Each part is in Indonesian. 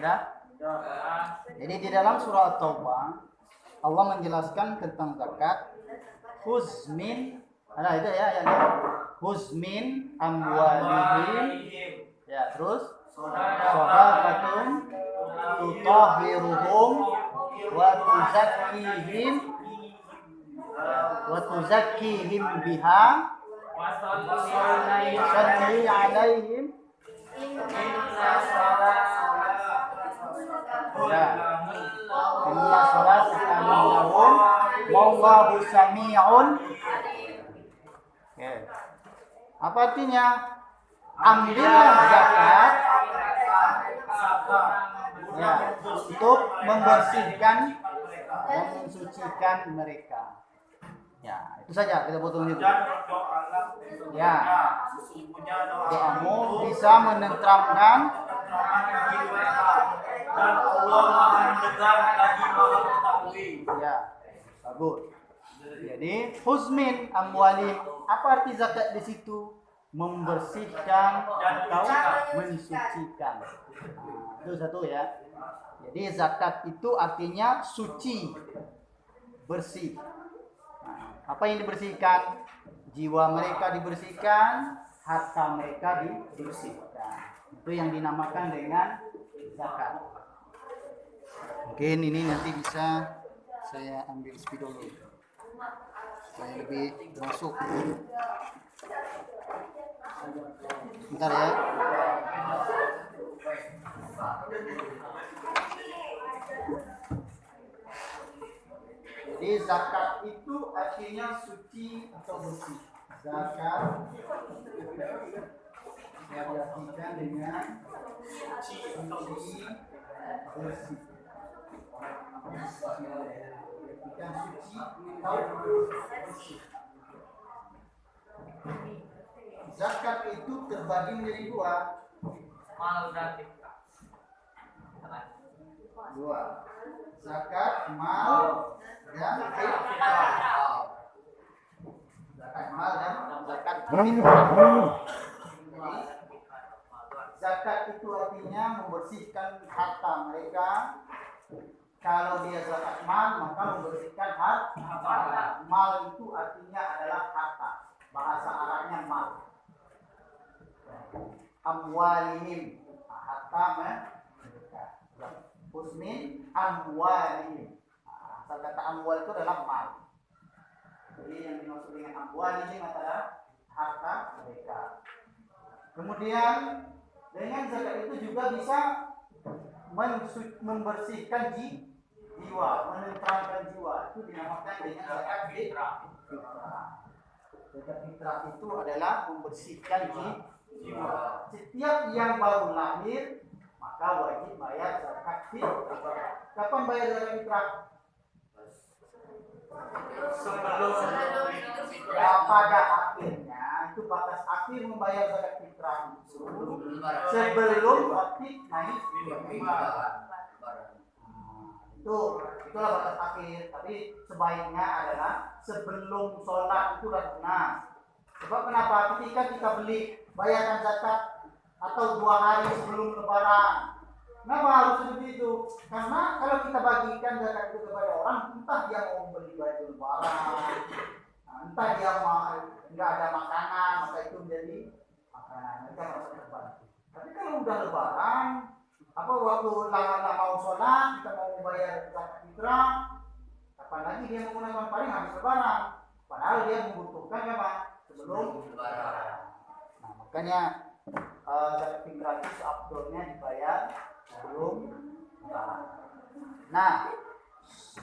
Ya. Jadi di dalam surah At-Taubah Allah menjelaskan tentang zakat. Huzmin, ada itu ya yang huzmin amwalihim. Ya, terus shadaqatun tutahhiruhum wa tuzakkihim biha salli alaihim. Ya. Inna salataka lahum wallahu sami'un. Oke. Apa artinya? Ambillah zakat ya, untuk membersihkan dan mensucikan mereka. Ya, itu saja kita potong itu. Ya. Doamu bisa menenteramkan dan Allah Maha mendengar lagi Maha mengetahui. Ya, bagus. Jadi huzmin amwali, apa arti zakat di situ? Membersihkan atau mensucikan. Nah, itu satu ya. Jadi zakat itu artinya suci, bersih. Nah, apa yang dibersihkan? Jiwa mereka dibersihkan, harta mereka dibersihkan. Itu yang dinamakan dengan zakat. Mungkin ini nanti bisa saya ambil spidol dulu supaya lebih masuk. Bentar ya. Jadi zakat itu artinya suci atau bersih. Zakat saya artikan dengan suci atau bersih. Ikan suci atau bersih. Zakat itu terbagi menjadi dua. Dua. Zakat mal dan fitrah. Zakat mal dan zakat fitrah. Zakat itu artinya membersihkan harta mereka. Kalau dia zakat mal, maka membersihkan harta. Mal itu artinya adalah harta. Bahasa Arabnya mal. Amwalihim, harta mereka. Husmin amwalihim. Asal kata amwal itu adalah mal. Jadi yang dimaksud dengan amwalihim adalah harta mereka. Kemudian dengan zakat itu juga bisa membersihkan jiwa, menenteramkan jiwa. Itu dinamakan dengan zakat fitrah. Zakat fitrah itu adalah membersihkan jiwa. Setiap yang baru lahir maka wajib bayar zakat fitrah. Kapan bayar zakat fitrah? Sebelum pada akhirnya, itu batas akhir membayar zakat fitrah itu sebelum waktu naik itulah batas akhir. Tapi sebaiknya adalah sebelum sholat itu sudah lunas. Sebab kenapa? Ketika kita beli bayarkan zakat atau 2 hari sebelum lebaran. Kenapa harus seperti itu? Karena kalau kita bagikan zakat itu kepada orang, entah dia mau beli baju lebaran, entah dia mau nggak ada makanan, maka itu menjadi makanan. Mereka merasa terbantu. Tapi kalau udah lebaran, apa waktu lama mau sholat, kita mau membayar zakat fitrah, kapan lagi dia menggunakan paling habis lebaran. Padahal dia membutuhkan apa? Sebelum lebaran. Nah, makanya zakat fitrah itu seabdolnya dibayar sebelum lebaran. Nah,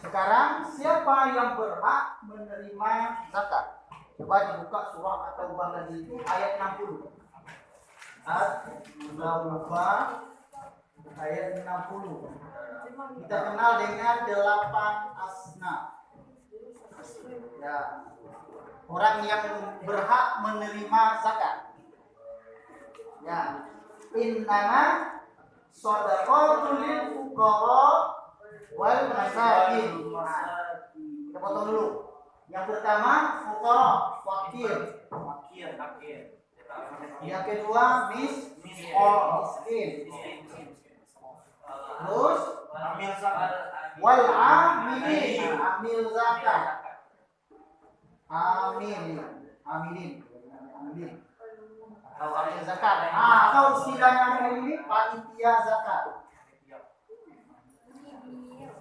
sekarang siapa yang berhak menerima zakat? Coba dibuka surah At-Taubah tadi itu ayat 60. At-Taubah ayat 60. Kita kenal dengan 8 asnaf. Ya. Orang yang berhak menerima zakat. Ya. Innama shadaqatul lil fuqara wal masakin. Kita potong dulu. Yang pertama fuqara, fakir. Yang kedua miskin. wal amilin, amil zakat, amilin, amilin, atau amil zakat. Atau istilahnya amil ini panitia zakat,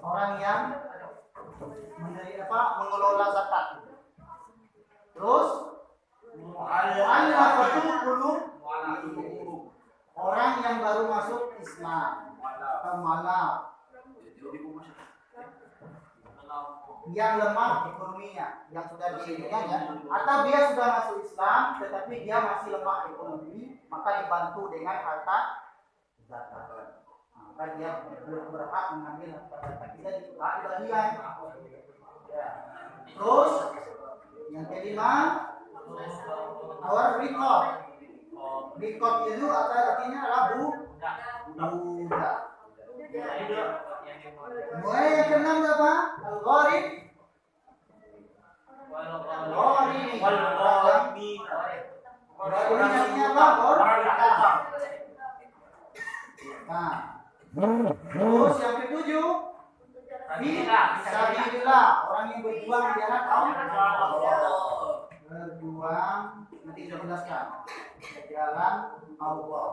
orang yang mengelola zakat. Terus mu'allafatu qulub, orang yang baru masuk Islam, pemalas, yang lemah ekonominya, yang sudah diinginkan ya, atau dia sudah masuk Islam tetapi dia masih lemah ekonomi, maka dibantu dengan harta zakat. Maka dia berhak mengambil harta zakat, tidak dibagikan. Ya. Terus yang kelima, awal rikob. Rikob itu artinya adalah budak. Mulai yang keenam apa? Al-gharib. Nah, terus yang ketujuh, fisabilillah, orang yang berjuang di jalan Allah. Berjuang, nanti saya jelaskan. Jalan Allah.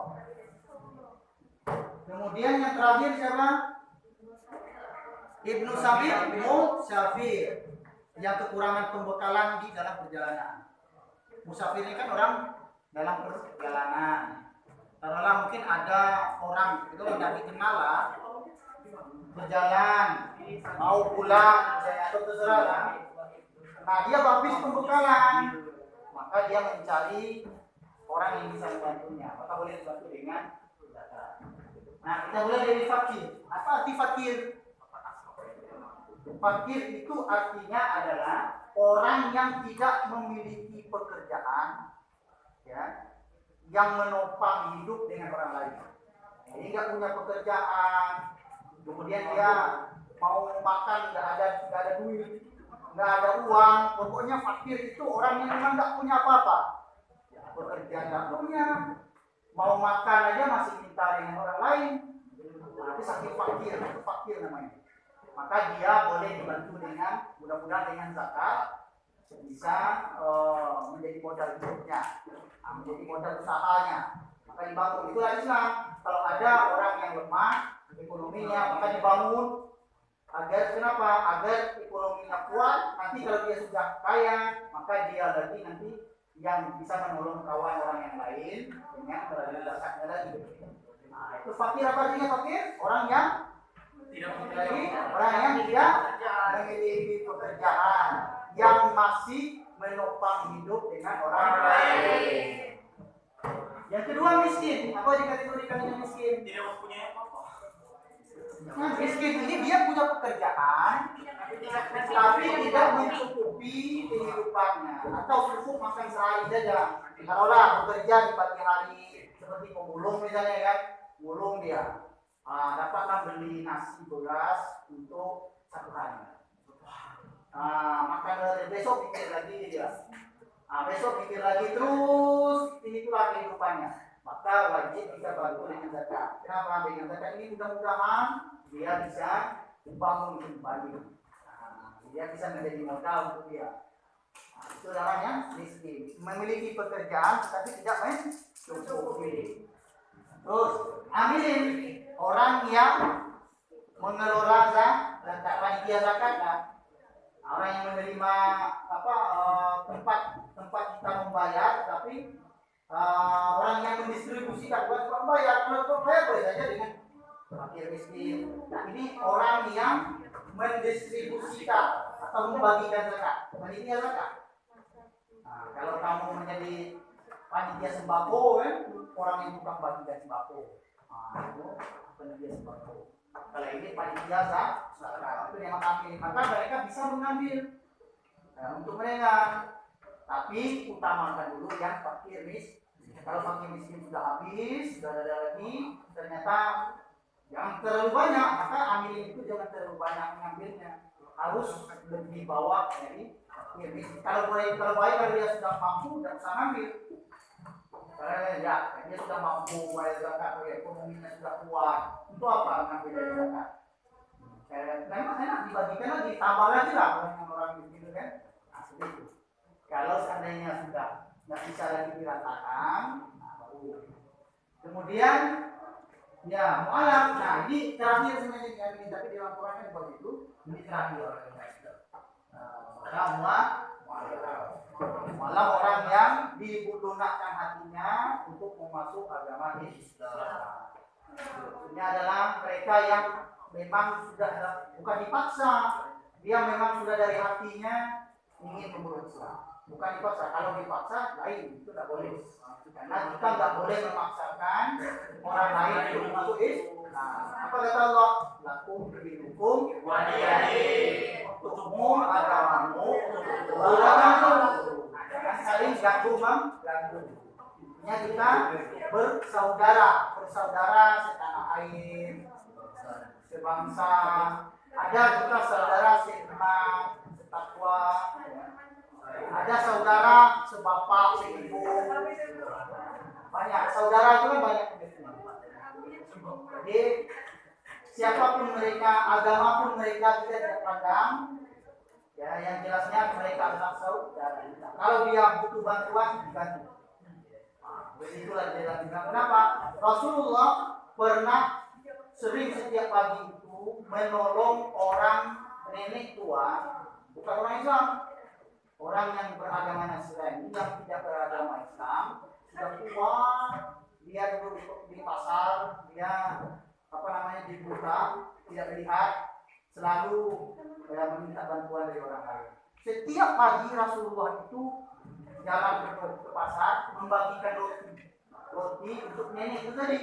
Kemudian yang terakhir siapa? Ibnu Sabir, musafir, yang kekurangan pembekalan di dalam perjalanan. Musafir ini kan orang dalam perjalanan. Taruhlah mungkin ada orang itu tidak dikenal lah, berjalan mau pulang, atau terserah lah. Nah dia habis pembekalan, maka dia mencari orang yang bisa membantunya. Maka boleh dibantu dengan zakat. Nah kita mulai dari fakir. Apa arti fakir? Fakir itu artinya adalah orang yang tidak memiliki pekerjaan, ya, yang menopang hidup dengan orang lain. Jadi nggak punya pekerjaan, kemudian dia mau makan nggak ada duit, nggak ada uang. Pokoknya fakir itu orang yang memang nggak punya apa-apa, pekerjaan nggak punya, mau makan aja masih minta dengan orang lain. Nah, itu sakit fakir, itu fakir namanya. Maka dia boleh dibantu dengan, mudah-mudahan dengan zakat bisa menjadi modal hidupnya, menjadi modal usahanya. Maka dibantu. Itulah Islam. Kalau ada orang yang lemah ekonominya, maka dibangun agar kenapa? Agar ekonominya kuat. Nanti kalau dia sudah kaya, maka dia lagi nanti yang bisa menolong kawan orang yang lain dengan melalui zakatnya lagi. Nah, itu fakir apa artinya fakir? Orang yang tidak memiliki pekerjaan, yang masih menopang hidup dengan orang lain. Yang kedua miskin. Apa dikategorikan dengan miskin? Tidak mempunyai apa-apa. Nah, miskin ini dia punya pekerjaan, tapi tidak mencukupi kehidupannya, atau cukup makan sehari saja. Taruhlah bekerja di pagi hari seperti pemulung misalnya kan, mulung dia. Dapatlah beli nasi beras untuk 1 hari. Makan besok pikir lagi dia. Besok pikir lagi terus, itulah kehidupannya. Maka wajib kita bantu dengan zakat. Kenapa? Dengan zakat ini mudah-mudahan dia bisa bangun kembali. Dia bisa menjadi modal untuk dia. Itu namanya miskin. Memiliki pekerjaan tetapi tidak mencukupi. Terus amilin, orang yang mengelola zakat, panitia zakat, orang yang menerima tempat kita membayar, tapi orang yang mendistribusikan, bukan membayar. Kalau membayar boleh saja dengan fakir miskin. Nah ini orang yang mendistribusikan atau membagikan zakat, panitia zakat. Nah, kalau kamu menjadi panitia sembako, orang yang tukang bagikan sembako, itu panitia sembako. Kalau ini panitia zakat, itu yang mengambil, maka mereka bisa mengambil untuk mereka. Tapi utamakan dulu yang fakir miskin. Kalau fakir miskin sudah habis, sudah ada lagi, ternyata jangan terlalu banyak, maka ambilin itu jangan terlalu banyak mengambilnya. Harus lebih bawah dari fakir miskin. Kalau baik kalau dia sudah mampu, tidak usah ambil. Ya, dia sudah mampu bayar zakat, ekonominya sudah kuat. Untuk apa ngambil dari zakat? Memang enak dibagikan lagi, tambah lagi lah orang gitu kan. Nah, seperti itu. Kalau seandainya sudah nggak bisa lagi diratakan, nah baru. Kemudian ya mualaf. Nah ini terakhir sebenarnya ini, tapi di laporannya buat itu ini terakhir. Maka mualaf orang yang dilunakkan hatinya untuk memasuk agama Islam. Ini adalah mereka yang memang sudah bukan dipaksa, dia memang sudah dari hatinya ingin memeluk Islam. Bukan dipaksa. Kalau dipaksa lain, itu tidak boleh. Karena kita tidak boleh memaksakan orang lain untuk masuk Islam. Nah, apa kata Allah? Lakum dinukum waliyadin. Untukmu agamamu, agamamu. Jangan saling ganggu. Intinya kita bersaudara setanah air, sebangsa. Ada juga saudara seiman, setakwa. Ada saudara sebapak, seibu. Banyak saudara itu kan banyak. Jadi siapapun mereka, agama pun mereka kita tidak pandang. Ya, yang jelasnya mereka adalah saudara. Kalau dia butuh bantuan, dibantu. Begitulah dia bilang. Kenapa? Rasulullah pernah sering setiap pagi itu menolong orang nenek tua, bukan orang Islam, orang yang beragama Nasrani, yang tidak beragama Islam, sudah tua, dia duduk di pasar, dia di buta, tidak melihat, selalu meminta bantuan dari orang lain. Setiap pagi Rasulullah itu jalan ke pasar membagikan roti untuk nenek itu tadi.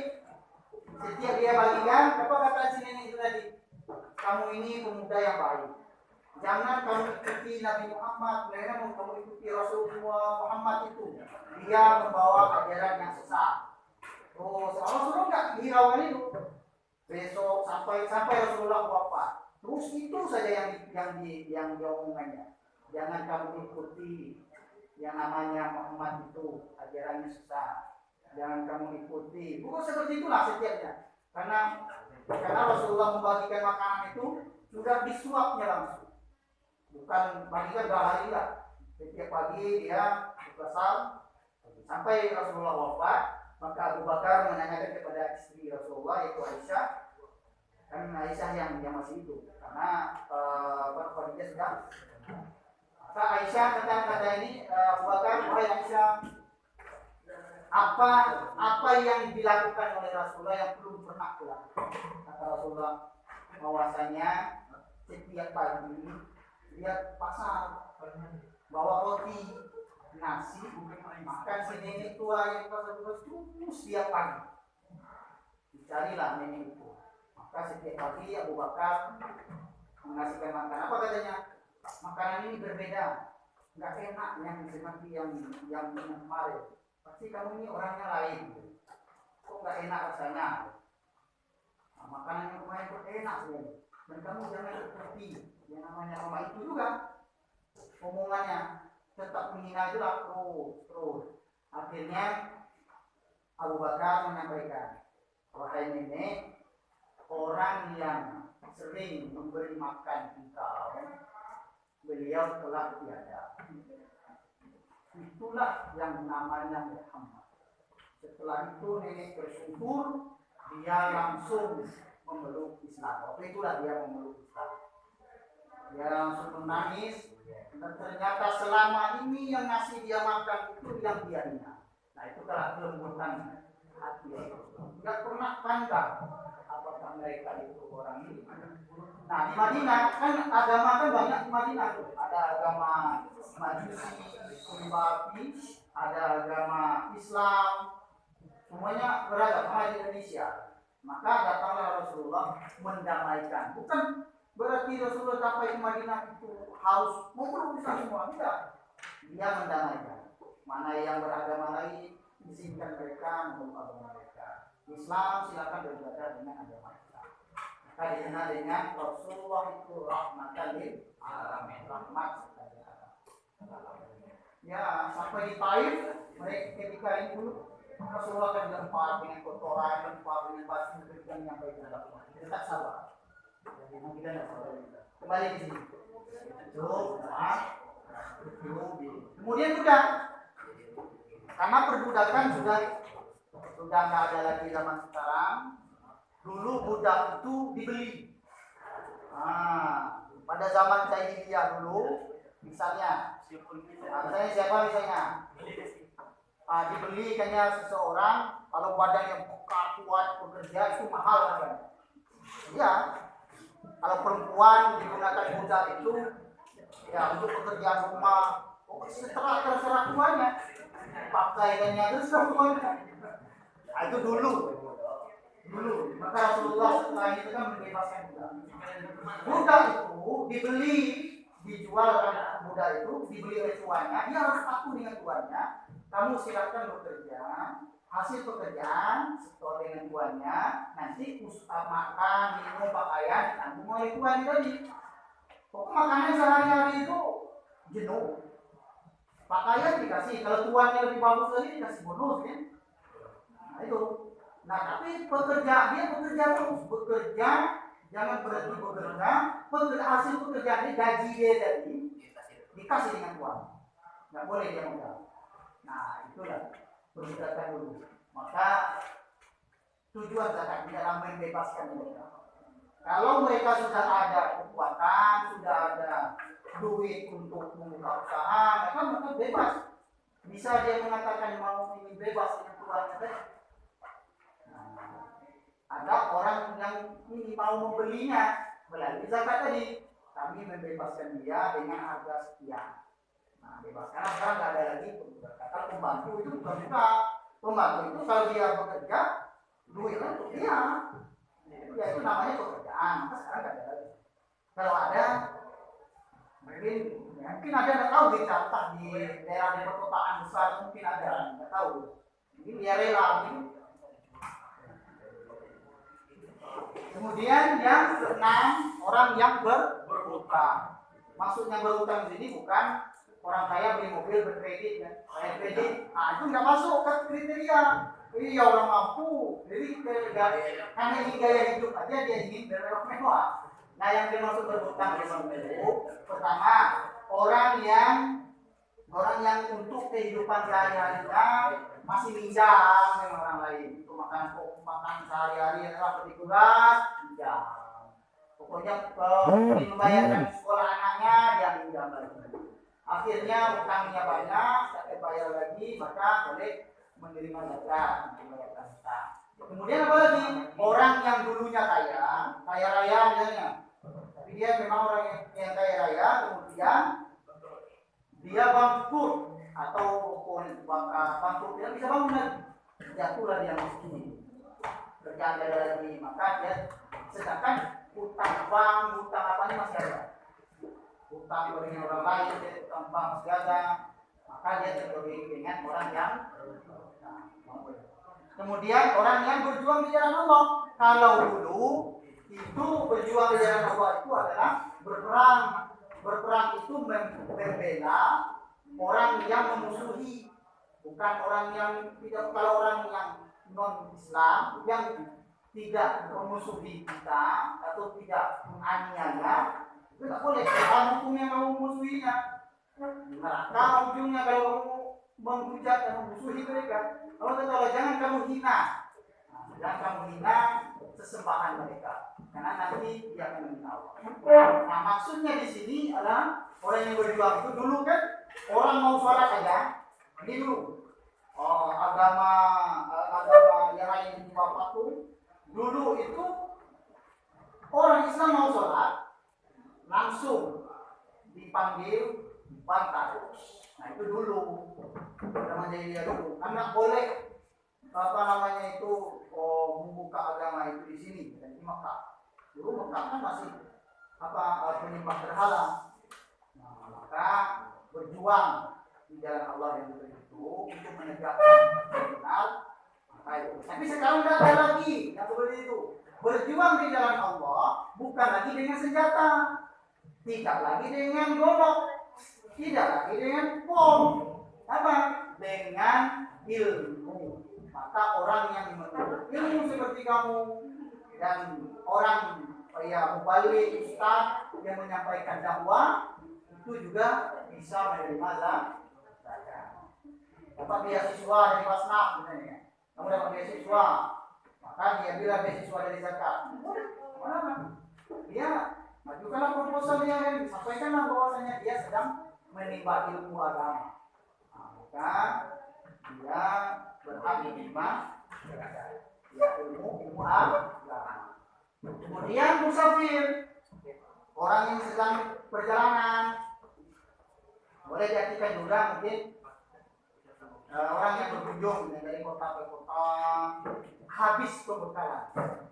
Setiap dia bagikan, apa kata si nenek itu tadi? Kamu ini pemuda yang baik. Jangan kamu ikuti Nabi Muhammad, melainkan kamu ikuti Rasulullah Muhammad itu. Dia membawa ajaran yang sesat. Oh, Rasulullah nggak dirawan itu. Besok sampai Rasulullah wafat. Terus itu saja yang diomongannya. Jangan kamu ikuti yang namanya Muhammad itu, ajarannya sesat. Jangan kamu ikuti. Bukan seperti itulah setiapnya. Karena Rasulullah membagikan makanan itu sudah disuapnya langsung. Bukan bagikan dua hari lah. Setiap pagi dia besar sampai Rasulullah wafat, maka Abu Bakar menanyakan kepada istri Rasulullah yaitu Aisyah. Kan Aisyah yang masih hidup karena Khadijah sudah. Maka Aisyah kata ini Abu Bakar, wahai Aisyah, apa yang dilakukan oleh Rasulullah yang belum pernah dilakukan? Kata Rasulullah, bahwasanya setiap pagi dia pasar bawa roti, nasi, makan si nenek tua yang pasar terus setiap pagi. Dicarilah nenek itu. Maka setiap pagi Abu Bakar mengasihkan makan. Apa katanya? Makanan ini berbeda, nggak enak yang seperti yang kemarin. Pasti kamu ini orangnya lain. Kok nggak enak rasanya? Nah, makanan yang kemarin kok enak ya. Dan kamu jangan seperti yang namanya mama itu juga. Omongannya tetap menghina juga terus. Akhirnya Abu Bakar menyampaikan, wahai nenek, orang yang sering memberi makan engkau, beliau telah tiada. Itulah yang namanya Muhammad. Setelah itu nenek bersyukur, dia langsung memeluk Islam. Waktu itulah dia memeluk Islam. Dia langsung menangis, dan ternyata selama ini yang ngasih dia makan itu yang dia hina. Nah itu telah kelembutan hati itu. Tidak pernah pandang apakah mereka itu orang ini. Nah di Madinah kan agama kan banyak di Madinah tuh. Ada agama Majusi, Sumbapi, ada agama Islam, semuanya beragam sama di Indonesia. Maka datanglah Rasulullah mendamaikan. Bukan berarti Rasulullah sampai di Madinah itu harus memeluk Islam semua, tidak. Dia mendamaikan. Mana yang beragama lain, izinkan mereka memeluk agama mereka. Islam silakan beribadah dengan agama Islam. Maka dikenal dengan Rasulullah itu rahmatan lil alamin, rahmat kepada alam. Ya, sampai di Taif mereka ketika itu Rasulullah kan dilempar dengan kotoran, dilempar dengan batu, kemudian menyampaikan dakwah. Tetap sabar. Kita tidak kembali di sini. Kemudian budak, karena perbudakan sudah nggak ada lagi zaman sekarang. Dulu budak itu dibeli. Pada zaman jahiliyah dulu, misalnya siapa misalnya? Dibeli kayaknya seseorang, kalau badan yang kuat bekerja itu mahal kan? Iya. Kalau perempuan digunakan budak itu ya untuk pekerjaan rumah, terserah tuannya, pakaiannya terus semuanya. Itu dulu. Maka Rasulullah setelah itu kan membebaskan budak itu dibeli, dijual kan budak itu dibeli oleh tuannya, dia harus patuh dengan tuannya. Kamu silakan bekerja, hasil pekerjaan sesuai dengan tuannya, nanti makan, minum, pakaian ditanggung oleh tuan tadi. Pokok makanan sehari-hari itu jenuh, pakaian dikasih, kalau tuannya lebih bagus lagi dikasih bonus kan. Nah itu. Nah tapi dia bekerja terus, bekerja, jangan berhenti bekerja, hasil pekerjaan ini gaji dia tadi dikasih dengan tuan, nggak boleh dia modal. Nah itulah perbudakan dulu. Maka tujuan zakat di dalam membebaskan mereka. Kalau mereka sudah ada kekuatan, sudah ada duit untuk membuka usaha, mereka bebas. Bisa dia mengatakan mau ingin bebas dengan tuannya tadi. Ada orang yang ini mau membelinya melalui zakat tadi, kami membebaskan dia dengan harga sekian. Nah, bebas karena sekarang nggak ada lagi perbudakan. Kalau pembantu itu bukan buka. Pembantu itu kalau dia bekerja, duitnya untuk dia. Ya itu namanya pekerjaan. Maka sekarang nggak ada lagi. Kalau ada, mungkin ada nggak tahu dicatat di daerah di perkotaan besar mungkin ada nggak tahu. Ini dia rela gitu. Kemudian yang keenam, orang yang berhutang. Maksudnya berhutang di sini bukan orang kaya beli mobil berkredit ya, bayar kredit. Nah itu nggak masuk ke kriteria. Iya orang mampu, jadi karena ingin gaya hidup aja dia ingin bermewah. Nah yang dimaksud berhutang di sini pertama orang yang untuk kehidupan sehari-harinya masih minjam dengan orang lain. Itu makan sehari-hari adalah seperti beras, minjam. Pokoknya membayarkan sekolah anaknya dia minjam lagi. Akhirnya utangnya banyak, tak bayar lagi, maka boleh menerima zakat, membayarkan hutang. Kemudian apa lagi? Orang yang dulunya kaya raya misalnya. Tapi dia memang orang yang kaya raya, kemudian dia bangkrut atau bangkrut dia bisa bangun lagi, jatuhlah dia miskin, kerjaan ada lagi, maka dia sedangkan hutang bank, hutang apa ini masih ada, hutang dengan orang lain, dia hutang bank masih ada, maka dia tergolong dengan orang yang kemudian orang yang berjuang di jalan Allah. Kalau dulu itu berjuang di jalan Allah itu adalah berperang itu membela orang yang memusuhi, bukan orang yang tidak. Kalau orang yang non Islam yang tidak memusuhi kita atau tidak menganiaya, itu tidak boleh. Kalau hukumnya mau memusuhinya, neraka ujungnya kalau kamu menghujat dan memusuhi mereka. Kalau jangan kamu hina, jangan kamu hina sesembahan mereka, karena nanti dia akan menghina Allah. Nah maksudnya di sini adalah orang yang berjuang itu dulu kan orang mau sholat aja, ini dulu agama yang lain di Bapak tuh dulu itu orang Islam mau sholat langsung dipanggil dibantah. Nah itu dulu zaman jahiliyah dulu, karena boleh membuka agama itu di sini dan di Mekah. Dulu Mekah kan masih penyembah berhala. Nah, maka berjuang di jalan Allah yang betul itu untuk menegakkan benar. Maka itu. Tapi sekarang tidak ada lagi yang seperti itu. Berjuang di jalan Allah bukan lagi dengan senjata, tidak lagi dengan golok, tidak lagi dengan bom, dengan ilmu. Maka orang yang menuntut ilmu seperti kamu dan orang ya mubalik, ustaz yang menyampaikan dakwah itu juga bisa menerima zakat. Dapat beasiswa dari Basnaf misalnya, kamu dapat beasiswa, maka dia bilang beasiswa dari zakat. Mana? Dia majukanlah proposalnya dan sampaikanlah bahwasanya dia sedang menimba ilmu agama. Maka dia berhak menerima ya ilmu agama. Kemudian musafir, orang yang sedang perjalanan, boleh diartikan juga mungkin orang yang berkunjung dari kota ke kota, habis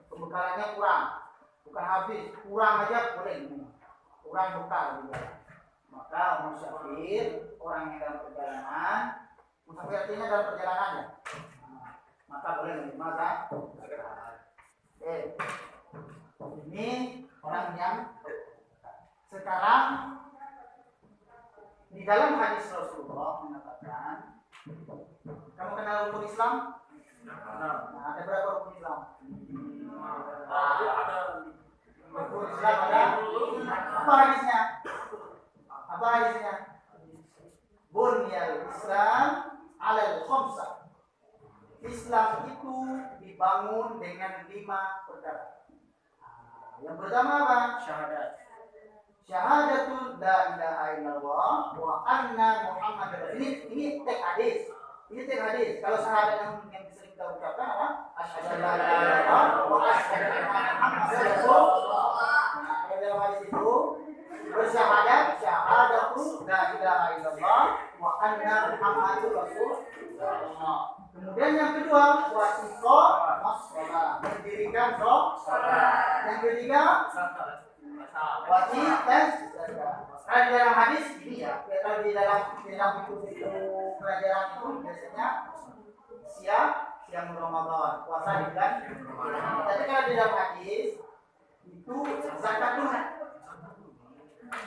pembekalannya kurang, bukan habis, kurang aja boleh, kurang bekal juga. Maka musafir, orang yang dalam perjalanan, musafir artinya dalam perjalanan ya, maka boleh menerima zakat. Ini orang yang sekarang di dalam hadis Rasulullah mengatakan, kamu kenal rukun Islam? Nah, ada berapa rukun Islam? Rukun Islam ada. Apa hadisnya? Apa hadisnya? Bunyal Islam alal khamsah. Islam itu dibangun dengan 5 perkara. Yang pertama apa? Syahadat. Syahadatul la ilaha illallah wa anna Muhammadar Rasul. Ini teks hadis. Ini teks hadis. Kalau syahadat yang sering kita ucapkan apa? Asyhadu an la ilaha illallah wa asyhadu anna Muhammadar Rasulullah. Nah, kalau dalam hadis itu bersyahadat syahadatul la ilaha illallah wa anna Muhammadar Rasulullah. Kemudian yang kedua, wasiqo masalah, mendirikan salat. Yang ketiga, wajib dan zakat. Kalau di dalam hadis ini ya, kalau di dalam buku pelajaran itu biasanya siang Ramadan, puasa di bulan. Tapi kalau di dalam hadis itu zakat dulu.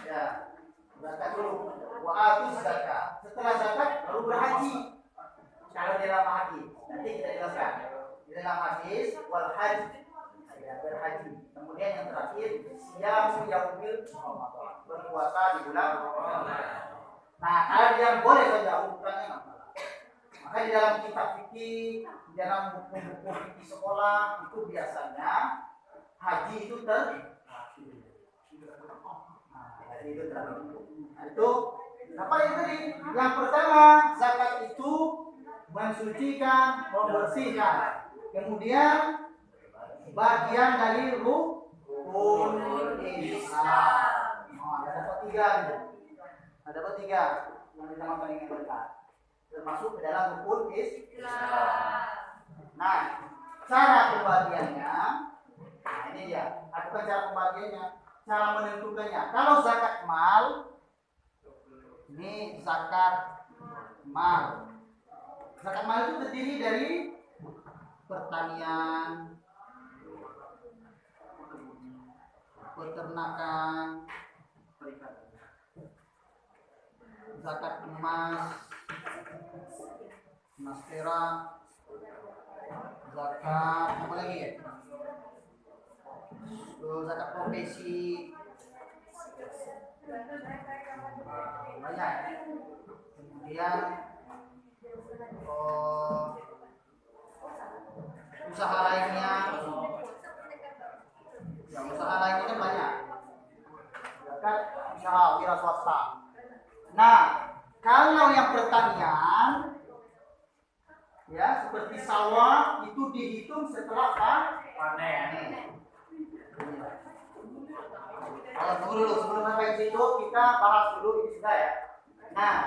Ya, zakat dulu. Wa atuz zakat. Setelah zakat baru berhaji. Kalau di dalam hadis, nanti kita jelaskan. Di dalam hadis wal haji, ya, berhaji. Kemudian yang terakhir siyamu yaumil Ramadan, berpuasa di bulan Ramadan. Nah, kalau yang boleh saja ukurannya apa? Maka di dalam kitab fikih, di dalam buku-buku fikih sekolah itu biasanya haji itu itu apa itu tadi? Yang pertama zakat itu mensucikan, membersihkan. Kemudian bagian dari rukun Islam. Ada dapat 3 gitu. Ada dapat 3 yang dinamakan dengan berkat. Termasuk ke dalam rukun Islam. Nah, cara pembagiannya, nah ini dia. Bukan cara pembagiannya, cara menentukannya. Kalau zakat mal, ini zakat mal. Zakat mal itu terdiri dari pertanian, peternakan, zakat emas perak, zakat apa lagi ya? Zakat profesi, banyak. Kemudian usaha lainnya, ya usaha lainnya kan banyak. Zakat usaha wira swasta. Nah, kalau yang pertanian, ya seperti sawah itu dihitung setelah panen. Kalau dulu sebelum sampai situ kita bahas dulu ini sudah ya. Nah.